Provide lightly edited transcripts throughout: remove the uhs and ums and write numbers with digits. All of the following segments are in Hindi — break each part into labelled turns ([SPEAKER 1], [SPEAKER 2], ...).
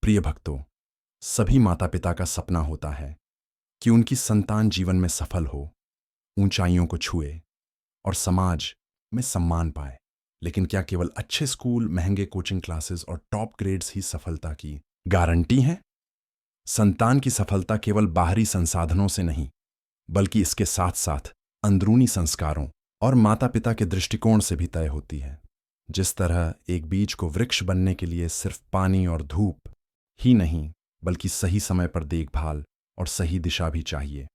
[SPEAKER 1] प्रिय भक्तों, सभी माता पिता का सपना होता है कि उनकी संतान जीवन में सफल हो, ऊंचाइयों को छुए और समाज में सम्मान पाए। लेकिन क्या केवल अच्छे स्कूल, महंगे कोचिंग क्लासेस और टॉप ग्रेड्स ही सफलता की गारंटी हैं? संतान की सफलता केवल बाहरी संसाधनों से नहीं, बल्कि इसके साथ साथ अंदरूनी संस्कारों और माता पिता के दृष्टिकोण से भी तय होती है। जिस तरह एक बीज को वृक्ष बनने के लिए सिर्फ पानी और धूप ही नहीं, बल्कि सही समय पर देखभाल और सही दिशा भी चाहिए,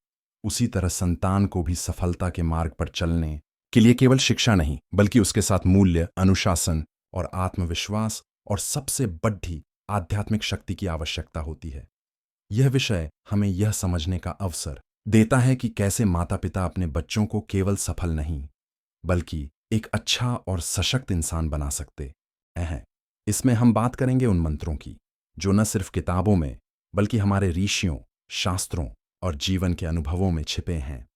[SPEAKER 1] उसी तरह संतान को भी सफलता के मार्ग पर चलने के लिए केवल शिक्षा नहीं, बल्कि उसके साथ मूल्य, अनुशासन और आत्मविश्वास और सबसे बड़ी आध्यात्मिक शक्ति की आवश्यकता होती है। यह विषय हमें यह समझने का अवसर देता है कि कैसे माता पिता अपने बच्चों को केवल सफल नहीं, बल्कि एक अच्छा और सशक्त इंसान बना सकते हैं। इसमें हम बात करेंगे उन मंत्रों की जो न सिर्फ किताबों में, बल्कि हमारे ऋषियों, शास्त्रों और जीवन के अनुभवों में छिपे हैं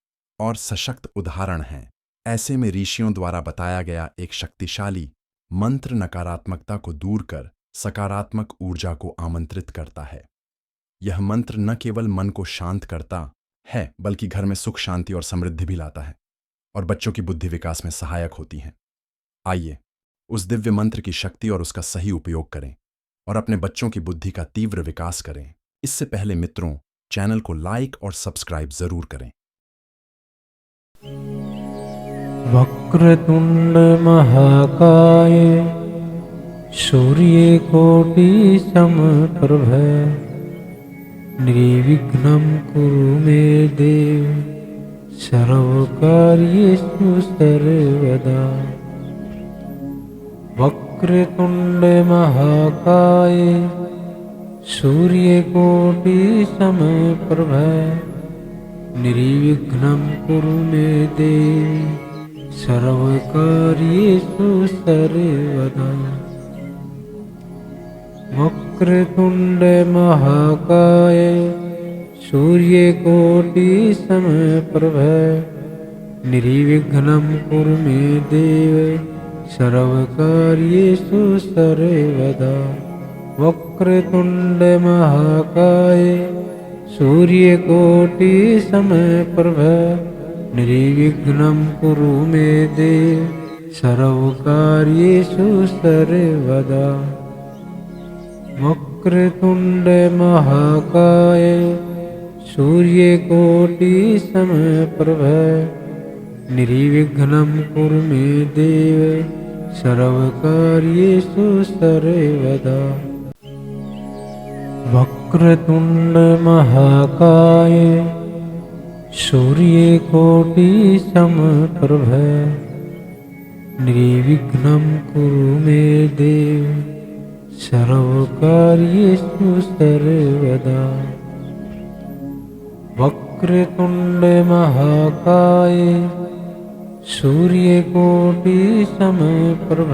[SPEAKER 1] और सशक्त उदाहरण हैं। ऐसे में ऋषियों द्वारा बताया गया एक शक्तिशाली मंत्र नकारात्मकता को दूर कर सकारात्मक ऊर्जा को आमंत्रित करता है। यह मंत्र न केवल मन को शांत करता है, बल्कि घर में सुख, शांति और समृद्धि भी लाता है और बच्चों की बुद्धि विकास में सहायक होती है। आइए उस दिव्य मंत्र की शक्ति और उसका सही उपयोग करें और अपने बच्चों की बुद्धि का तीव्र विकास करें। इससे पहले मित्रों, चैनल को लाइक और सब्सक्राइब जरूर करें।
[SPEAKER 2] वक्रतुंड महाकाय सूर्यकोटि समप्रभ निर्विघ्नं कुरु मे देव सर्वकार्येषु सर्वदा। वक्रतुंड महाकाय सूर्यकोटि समप्रभ निर्विघ्नं कुरु मे देव सर्वकार्येषु सर्वदा। वक्रतुंड महाकाय सूर्यकोटि समप्रभ निर्विघ्नं कुरु मे देव सर्वकार्येषु सर्वदा। वक्रतुंड महाकाय सूर्यकोटि समप्रभ निर्विघ्नं कुरु मे देव सर्वकार्येषु सर्वदा। वक्रतुंड महाकाय सूर्यकोटि समप्रभ निर्विघ्नं कुरु मे देव सर्वकार्येषु सर्वदा। वक्रतुंड महाकाय सूर्यकोटि समप्रभ निर्विघ्नं कुरु मे देव सर्वकार्येषु सर्वदा। वक्रतुंड महाकाय सूर्यकोटि समप्रभ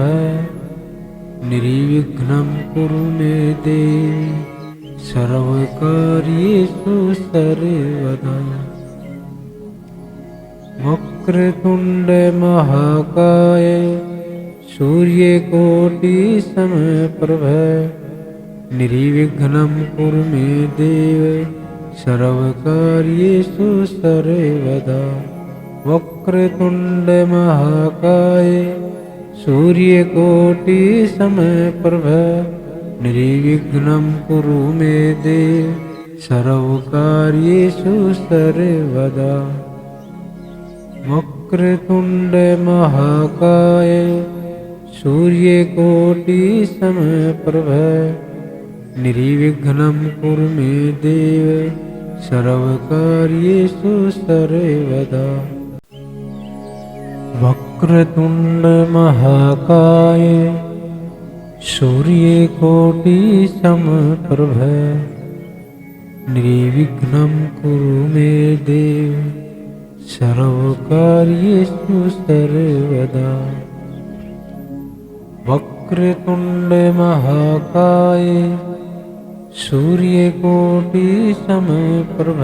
[SPEAKER 2] निर्विघ्नं कुरु मे देव सर्वकार्येषु सर्वदा। वक्रतुंड महाकाय सूर्यकोटि समप्रभ निर्विघ्नं कुरु मे देव सर्वकार्येषु सर्वदा। वक्रतुंड महाकाय सूर्यकोटि समप्रभ निर्विघ्नं कुरु मे देव सर्वकार्येषु सर्वदा। वक्रतुंड महाकाय सूर्यकोटि समप्रभ निर्विघ्नं कुरु मे देव सर्वकार्येषु सर्वदा। वक्रतुंड महाकाय सूर्यकोटि समप्रभ निर्विघ्नं कुरु मे देव सर्वकार्येषु सर्वदा। वक्रतुंड महाकाय सूर्यकोटि समप्रभ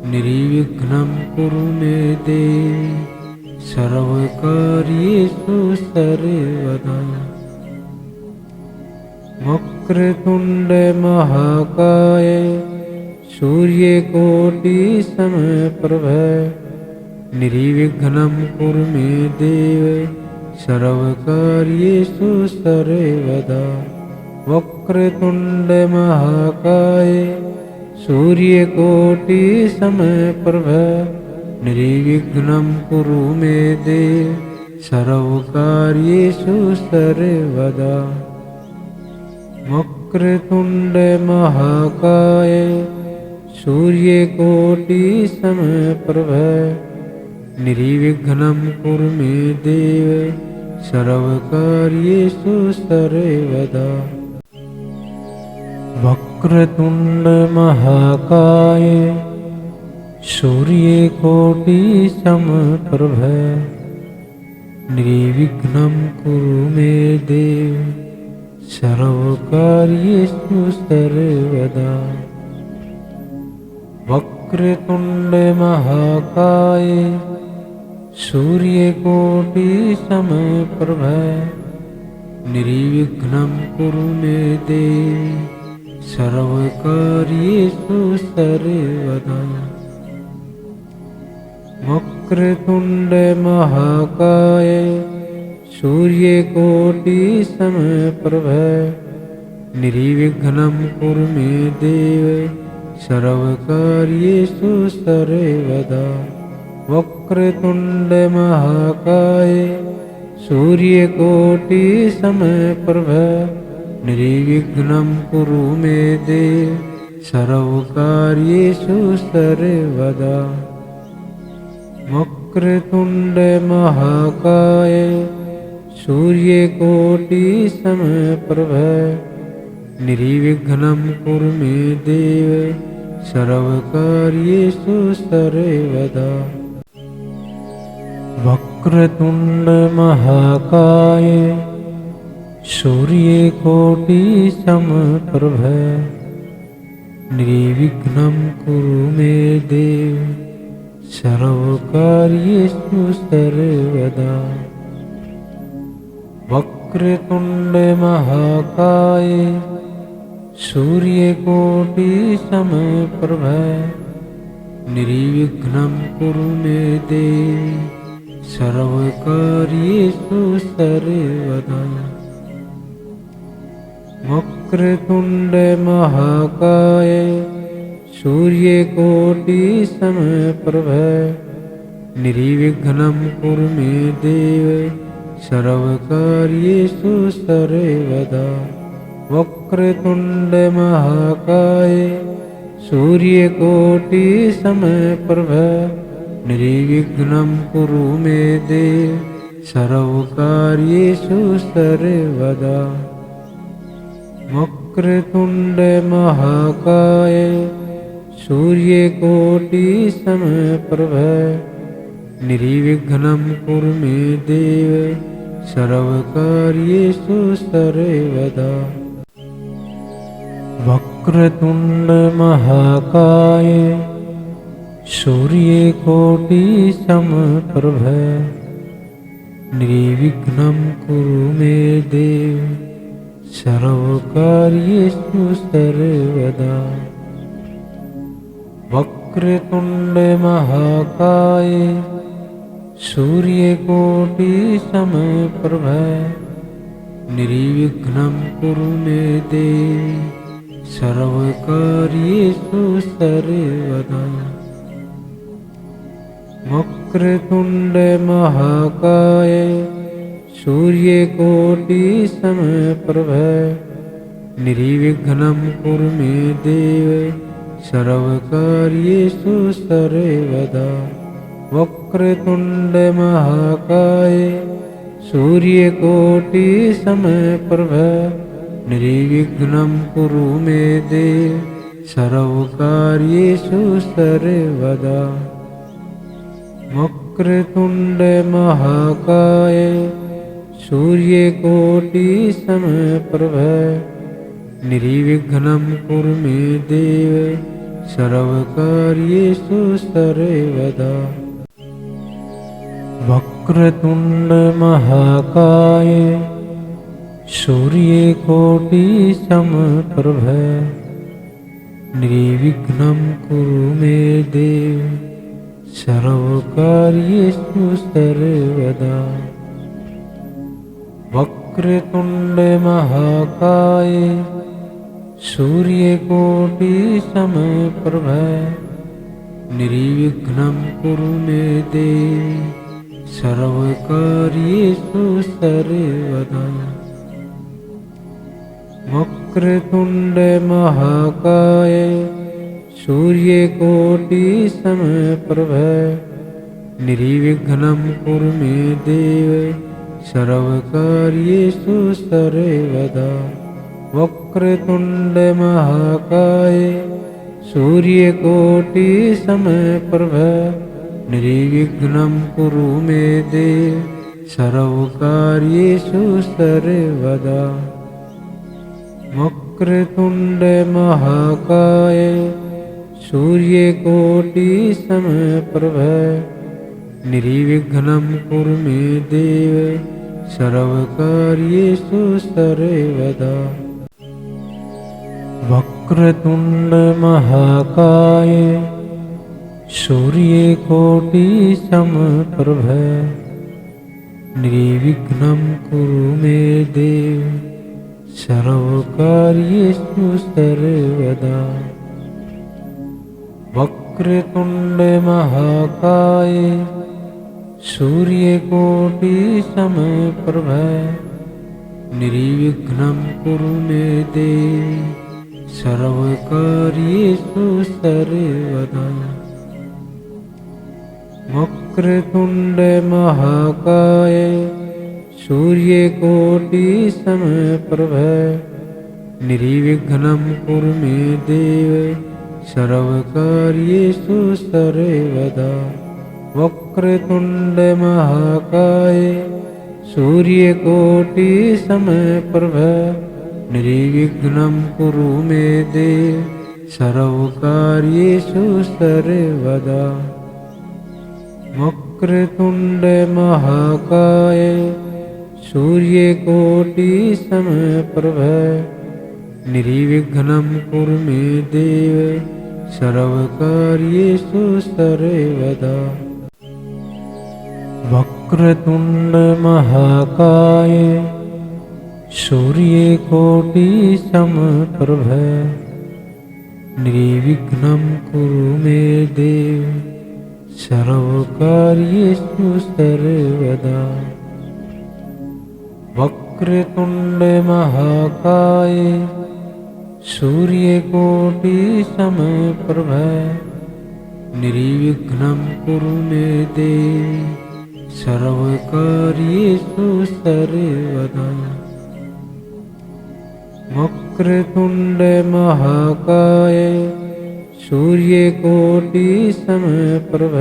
[SPEAKER 2] निर्विघ्नं कुरु मे देव सर्वकार्येषु सर्वदा। वक्रतुंड महाकाय सूर्यकोटि समप्रभ निर्विघ्नं कुरु मे देव सर्वकार्येषु सर्वदा। वक्रतुंड महाकाय सूर्यकोटि समप्रभ निर्विघ्नं कुरु मे देव सर्वकार्येषु सर्वदा। वक्रतुंड महाकाय सूर्यकोटि समप्रभ निर्विघ्नं कुरु मे देव सर्वकार्येषु सर्वदा। वक्रतुंड महाकाय सूर्यकोटि समप्रभ निर्विघ्नं कुरु मे देव सर्वकार्येषु सर्वदा। वक्रतुंड महाकाय सूर्यकोटि समप्रभ निर्विघ्नं कुरु मे देव सर्वकार्येषु सर्वदा। वक्रतुंड महाकाय सूर्यकोटि समप्रभ निर्विघ्नं कुरु मे देव सर्वकार्येषु सर्वदा। वक्रतुंड महाकाय सूर्यकोटि समप्रभ निर्विघ्नं कुरु मे देव सर्वकार्येषु सर्वदा। वक्रतुंड महाकाय सूर्यकोटि समप्रभ निर्विघ्नं कुरु मे देव सर्वकार्येषु सर्वदा। वक्रतुंड महाकाय सूर्यकोटि समप्रभ निर्विघ्नं कुरु मे देव सर्वकार्येषु सर्वदा। वक्रतुंड महाकाय सूर्यकोटि समप्रभ निर्विघ्नं कुरु मे देव सर्वकार्येषु सर्वदा। वक्रतुंड महाकाय सूर्यकोटि समप्रभ निर्विघ्नं कुरु मे देव सर्वकार्येषु सर्वदा। वक्रतुंड महाकाय सूर्यकोटि समप्रभ निर्विघ्नं कुरु मे देव सर्वकार्येषु सर्वदा। वक्रतुंड महाकाय सूर्यकोटि समप्रभ निर्विघ्नं कुरु मे देव सर्वकार्येषु सर्वदा। वक्रतुंड महाकाय सूर्यकोटि समप्रभ निर्विघ्नं कुरु मे देव सर्वकार्येषु सर्वदा। वक्रतुंड महाकाय सूर्यकोटि समप्रभ निर्विघ्नं कुरु मे देव सर्वकार्येषु सर्वदा। वक्रतुंड महाकाय सूर्यकोटि समप्रभ निर्विघ्नं कुरु मे देव सर्वकार्येषु सर्वदा। वक्रतुंड महाकाय सूर्यकोटि समप्रभ निर्विघ्नं कुरु मे देव सर्वकार्येषु सर्वदा। वक्रतुंड महाकाय सूर्यकोटि समप्रभ निर्विघ्नं कुरु मे देव सर्वकार्येषु सर्वदा। वक्रतुंड महाकाय सूर्यकोटि समप्रभ निर्विघ्नं कुरु मे देव सर्वकार्येषु सर्वदा। वक्रतुण्ड महाकाय सूर्यकोटि समप्रभ निर्विघ्नं कुरु मे देव सर्वकार्येषु सर्वदा। वक्रतुण्ड महाकाय सूर्यकोटि समप्रभ निर्विघ्नं कुरु मे देव सर्वकार्येषु सर्वदा। वक्रतुण्ड महाकाय सूर्यकोटि समप्रभ निर्विघ्नं कुरु मे देव सर्वकार्येषु सर्वदा। वक्रतुण्ड महाकाय सूर्यकोटि समप्रभ निर्विघ्नं कुरु मे देव सर्वकार्येषु सर्वदा। वक्रतुण्ड महाकाय सूर्यकोटि समप्रभ निर्विघ्नं कुरु मे देव सर्वकार्येषु सर्वदा। वक्रतुण्ड महाकाय सूर्यकोटि समप्रभ निर्विघ्नं कुरु मे देव सर्वकार्येषु सर्वदा। वक्रतुण्ड महाकाय सूर्यकोटि समप्रभ निर्विघ्नं कुरु मे देव सर्वकार्येषु सर्वदा। वक्रतुण्ड महाकाय सूर्यकोटि समप्रभ निर्विघ्नं कुरु मे देव सर्वकार्येषु सर्वदा। वक्रतुण्ड महाकाय सूर्यकोटि समप्रभ निर्विघ्नं कुरु मे देव सर्वकार्येषु सर्वदा। वक्रतुण्ड महाकाय सूर्यकोटि समप्रभ निर्विघ्नं कुरु मे देव सर्वकार्येषु सर्वदा। वक्रतुण्ड महाकाय सूर्यकोटि समप्रभ निर्विघ्नं कुरु मे देव सर्वकार्येषु सर्वदा। वक्रतुण्ड महाकाय सूर्यकोटि समप्रभ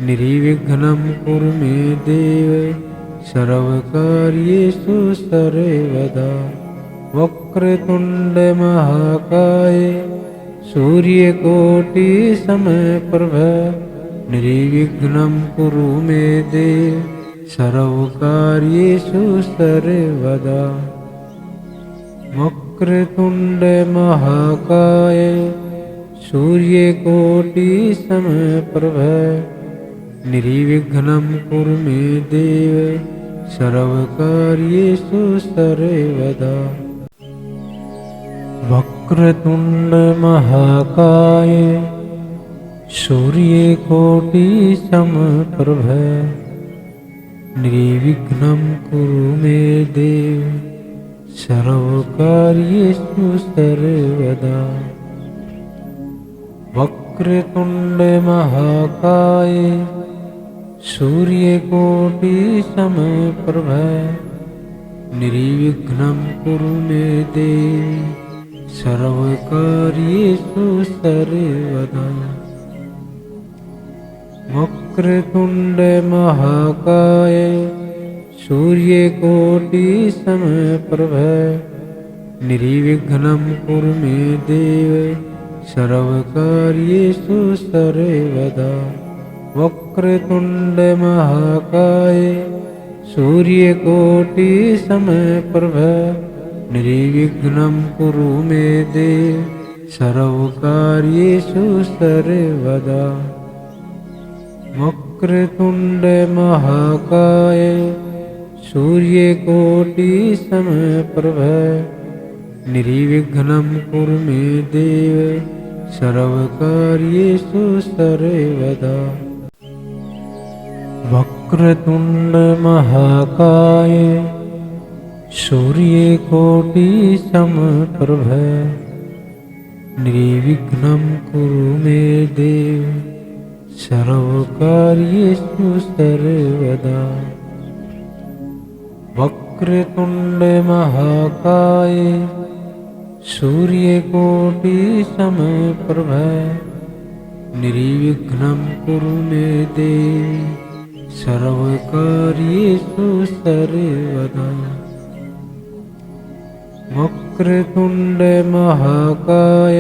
[SPEAKER 2] निर्विघ्नं कुरु मे देव सर्वकार्येषु सर्वदा। वक्रतुण्ड महाकाय सूर्यकोटि समप्रभ निर्विघ्नं कुरु मे देव सर्वकार्येषु सर्वदा। वक्रतुण्ड महाकाय सूर्यकोटि समप्रभ निर्विघ्नं कुरु मे देव सर्वकार्येषु सर्वदा। वक्रतुण्ड महाकाय सूर्यकोटि समप्रभ निर्विघ्नं कुरु मे देव सर्वकार्येषु सर्वदा। वक्रतुण्ड महाकाय सूर्यकोटि समप्रभ निर्विघ्नं कुरु मे देव सर्वकार्येषु सर्वदा। वक्रतुण्ड महाकाय सूर्यकोटि समप्रभ निर्विघ्नं कुरु मे देव सर्वकार्येषु सर्वदा। वक्रतुण्ड महाकाय सूर्यकोटि समप्रभ निर्विघ्नं कुरु मे देव सर्वकार्येषु सर्वदा। वक्रतुण्ड महाकाय सूर्यकोटि समप्रभ निर्विघ्नं कुरु मे देव सर्वकार्येषु सर्वदा। वक्रतुण्ड महाकाय सूर्यकोटि समप्रभ निर्विघ्नं कुरु मे देव सर्वकार्येषु सर्वदा। वक्रतुण्ड महाकाय सूर्यकोटि समप्रभ निर्विघ्नं कुरु मे देव सर्वकार्येषु सर्वदा। वक्रतुण्ड महाकाय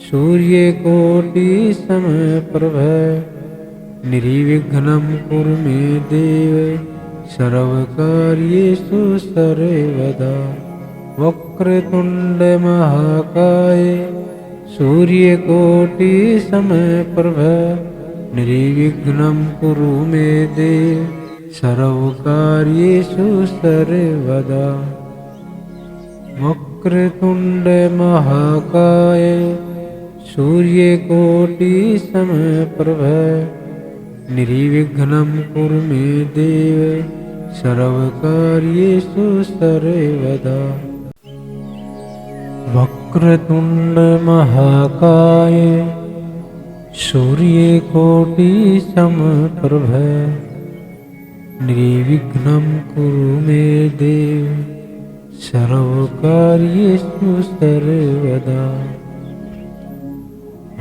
[SPEAKER 2] सूर्यकोटि समप्रभ निर्विघ्नं कुरु मे देव सर्वकार्येषु सर्वदा। वक्रतुण्ड महाकाय सूर्यकोटि समप्रभ निर्विघ्नं कुरु मे देव सर्वकार्येषु सर्वदा। वक्रतुण्ड महाकाय सूर्यकोटि समप्रभ निर्विघ्नं कुरु मे देव सर्वकार्येषु सर्वदा। वक्रतुण्ड महाकाय सूर्यकोटि समप्रभ निर्विघ्नं कुरु मे देव सर्वकार्येषु सर्वदा।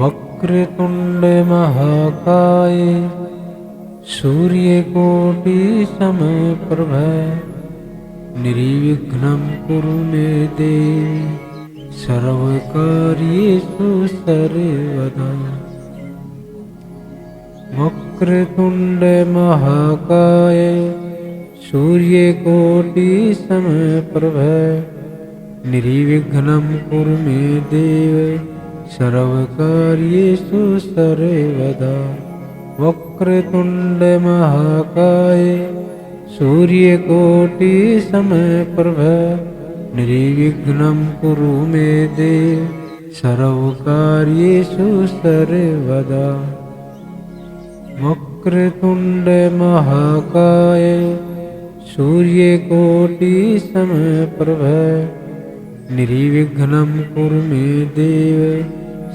[SPEAKER 2] वक्रतुण्ड महाकाय सूर्यकोटि समप्रभ निर्विघ्नं कुरु मे देव सर्वकार्येषु सर्वदा। वक्रतुण्ड महाकाय सूर्यकोटि समप्रभ निर्विघ्नं कुरु मे देव सर्वकार्येषु सर्वदा। वक्रतुण्ड महाकाय सूर्यकोटि समप्रभ निर्विघ्नं कुरु मे देव सर्वकार्येषु सर्वदा। वक्रतुण्ड महाकाय सूर्यकोटि समप्रभ निर्विघ्नं कुरु मे देव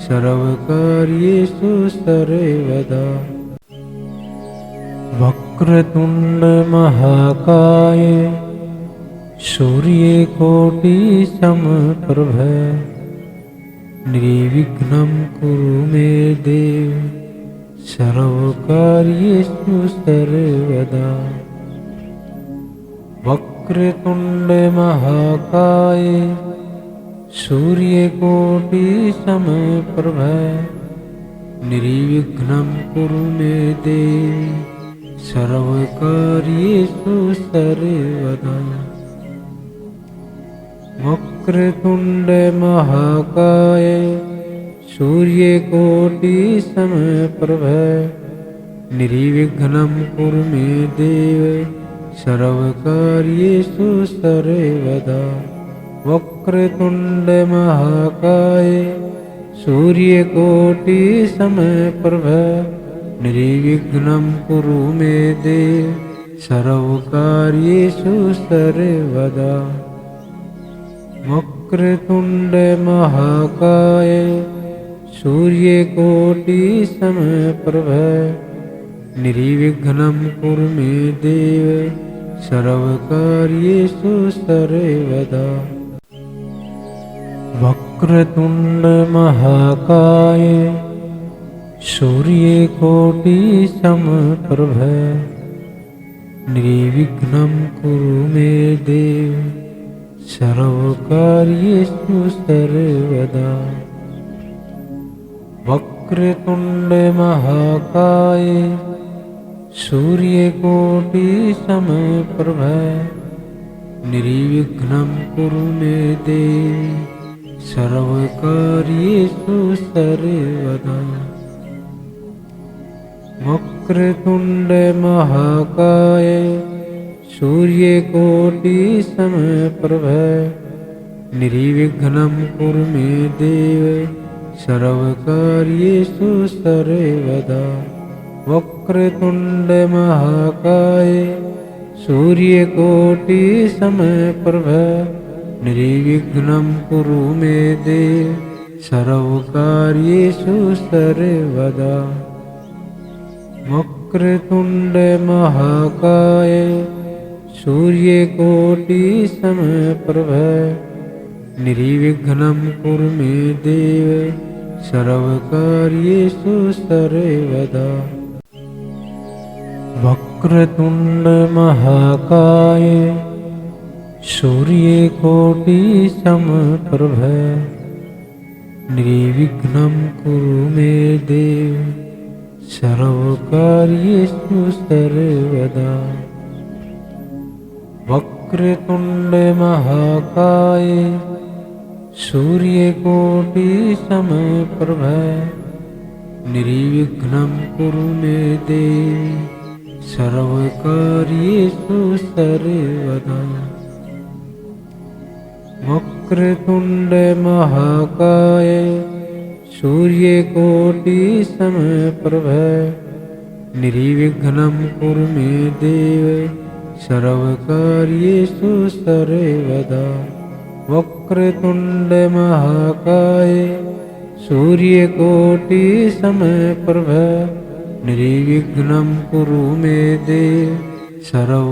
[SPEAKER 2] सर्वकार्येषु सर्वदा। वक्रतुण्ड महाकाय सूर्यकोटि समप्रभ निर्विघ्नं कुरु मे देव सर्वकार्येषु सर्वदा। वक्रतुण्ड महाकाय सूर्यकोटि समप्रभ निर्विघ्नं कुरु मे देव सर्वकार्येषु सर्वदा। वक्रतुण्ड महाकाय सूर्यकोटि समप्रभ निर्विघ्नं कुरु मे देव सर्वकार्येषु सर्वदा। वक्रतुण्ड महाकाय सूर्यकोटि समप्रभ निर्विघ्नं कुरु मे देव सर्वकार्येषु सर्वदा। वक्रतुण्ड महाकाय सूर्यकोटि समप्रभ निर्विघ्नं कुरु मे देव सर्वकार्येषु सर्वदा। वक्रतुण्ड महाकाय सूर्यकोटि समप्रभ निर्विघ्नं कुरु मे देव सर्वकार्येषु सर्वदा। वक्रतुण्ड महाकाय सूर्यकोटि समप्रभ निर्विघ्नं कुरु मे देव सर्वकार्येषु सर्वदा। वक्रतुंड महाकाय सूर्यकोटि समप्रभ निर्विघ्नं कुरु मे देव सर्वकार्येषु सर्वदा। वक्रतुंड महाकाय सूर्यकोटि समप्रभ निर्विघ्नं कुरु मे देव सर्वकार्येषु सर्वदा। वक्रतुंड महाकाय सूर्यकोटि समप्रभ निर्विघ्नं कुरु मे देव सर्वकार्येषु सर्वदा। वक्रतुंड महाकाय सूर्यकोटि समप्रभ निर्विघ्नं कुरु मे देव सर्वकार्येषु सर्वदा। वक्रतुंड महाकाय सूर्यकोटि समप्रभ निर्विघ्नं कुरु मे देव सर्वकार्येषु सर्वदा। वक्रतुंड महाकाय सूर्यकोटि समप्रभ निर्विघ्नं कुरु मे देव सर्वकार्येषु सर्वदा। वक्रतुंड महाकाय सूर्यकोटि समप्रभ निर्विघ्नं कुरु मे देव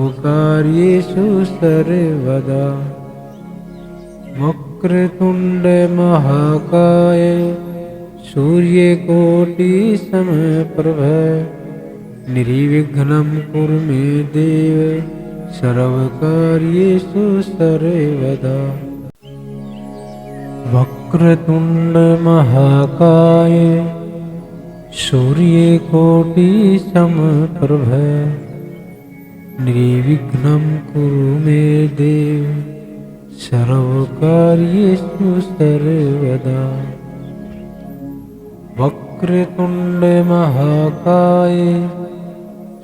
[SPEAKER 2] सर्वकार्येषु सर्वदा। वक्रतुंड महाकाय सूर्यकोटि समप्रभ निर्विघ्नं कुरु मे देव सर्वकार्येषु सर्वदा। वक्रतुंड महाकाय सूर्यकोटि समप्रभ निर्विघ्नं कुरु मे देव सर्वकार्येषु सर्वदा। वक्रतुंड महाकाय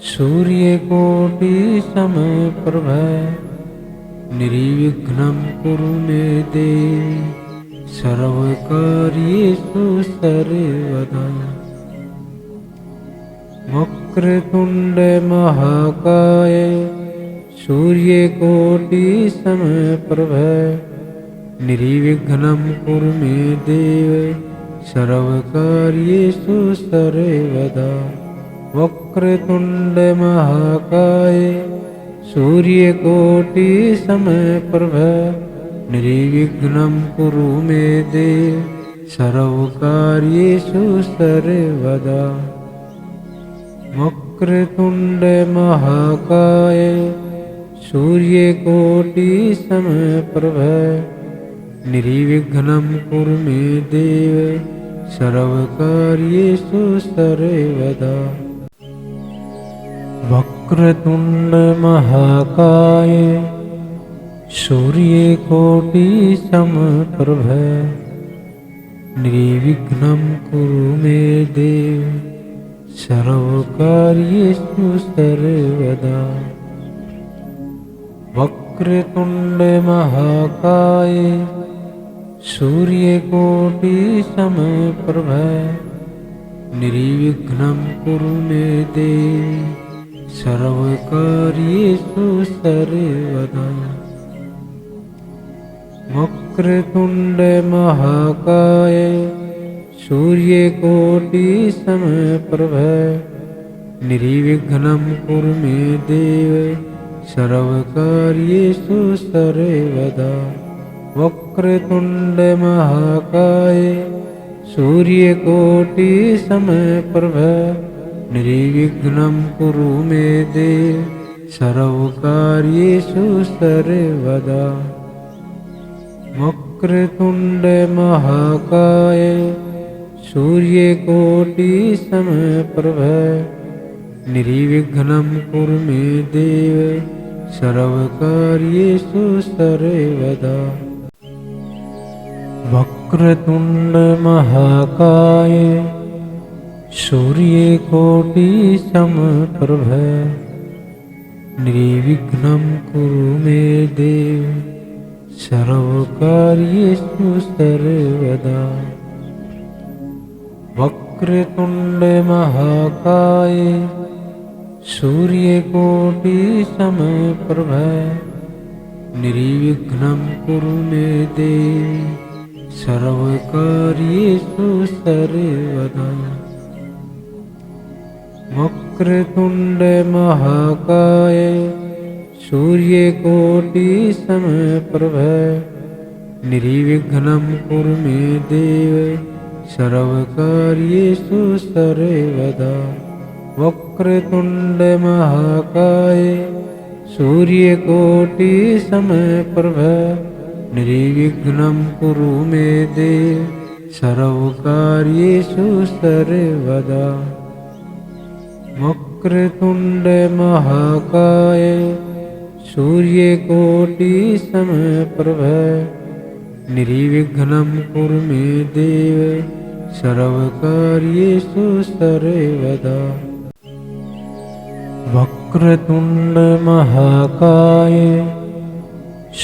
[SPEAKER 2] सूर्यकोटि समप्रभ निर्विघ्नं कुरु मे देव सर्वकार्येषु सर्वदा। वक्रतुंड महाकाय सूर्यकोटि समप्रभ निर्विघ्नं कुरु मे देव सर्वकार्येषु सर्वदा। वक्रतुंड महाकाय सूर्यकोटि समप्रभ निर्विघ्नं कुरु मे देव सर्वकार्येषु सर्वदा। वक्रतुंड महाकाय सूर्यकोटि समप्रभ निर्विघ्नं कुरु मे देव सर्वकार्येषु सर्वदा। वक्रतुंड महाकाय सूर्यकोटि समप्रभ निर्विघ्नं कुरु मे देव सर्वकार्येषु सर्वदा। वक्रतुंड महाकाय सूर्यकोटि समप्रभ निर्विघ्नं कुरु मे देव सर्वकार्येषु सर्वदा। वक्रतुंड महाकाय सूर्यकोटि समप्रभ निर्विघ्नं कुरु मे देव सर्वकार्येषु सर्वदा। वक्रतुंड महाकाय सूर्यकोटि समप्रभ निर्विघ्नं कुरु मे देव सर्वकार्येषु सर्वदा। वक्रतुंड महाकाय सूर्यकोटि समप्रभ निर्विघ्नं कुरु मे देव सर्वकार्येषु सर्वदा। वक्रतुण्डमहाकाय सूर्यकोटिसमप्रभ निर्विघ्नं कुरु मे देव सर्वकार्येषु सर्वदा। वक्रतुण्डमहाकाय सूर्यकोटिसमप्रभ निर्विघ्नं कुरु मे देव सर्वकार्येषु सर्वदा। वक्रतुण्डमहाकाय सूर्यकोटिसमप्रभ निर्विघ्नं कुरु मे देव सर्वकार्येषु सर्वदा। वक्रतुण्डमहाकाय सूर्यकोटिसमप्रभ निर्विघ्नं कुरु मे देव सर्वकार्येषु सर्वदा। वक्रतुण्डमहाकाय सूर्यकोटिसमप्रभ निर्विघ्नं कुरु मे देव सर्वकार्येषु सर्वदा। वक्रतुण्डमहाकाय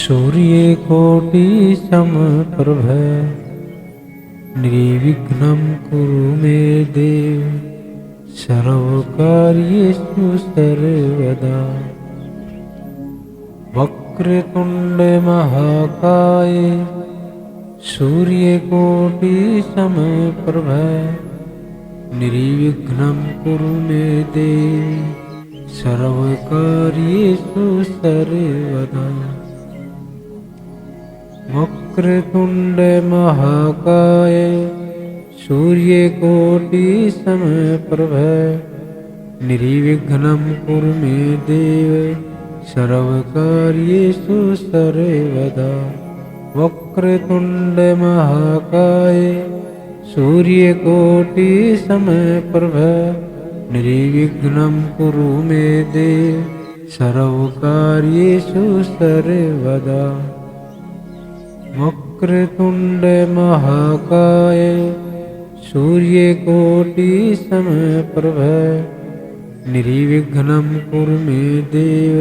[SPEAKER 2] सूर्यकोटिसमप्रभ निर्विघ्नं कुरु मे देव सर्वकार्येषु सर्वदा। वक्रतुण्डमहाकाय सूर्यकोटिसमप्रभ निर्विघ्नं कुरु मे देव सर्वकार्येषु सर्वदा। वक्रतुण्डमहाकाय सूर्यकोटिसमप्रभ निर्विघ्नं कुरु मे देव सर्वकार्येषु सर्वदा। वक्रतुण्डमहाकाय सूर्यकोटिसमप्रभ निर्विघ्नं कुरु मे देव सर्वकार्येषु सर्वदा। वक्रतुण्डमहाकाय सूर्यकोटिसमप्रभ निर्विघ्नं कुरु मे देव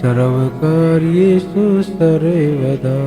[SPEAKER 2] सर्वकार्येषु सर्वदा।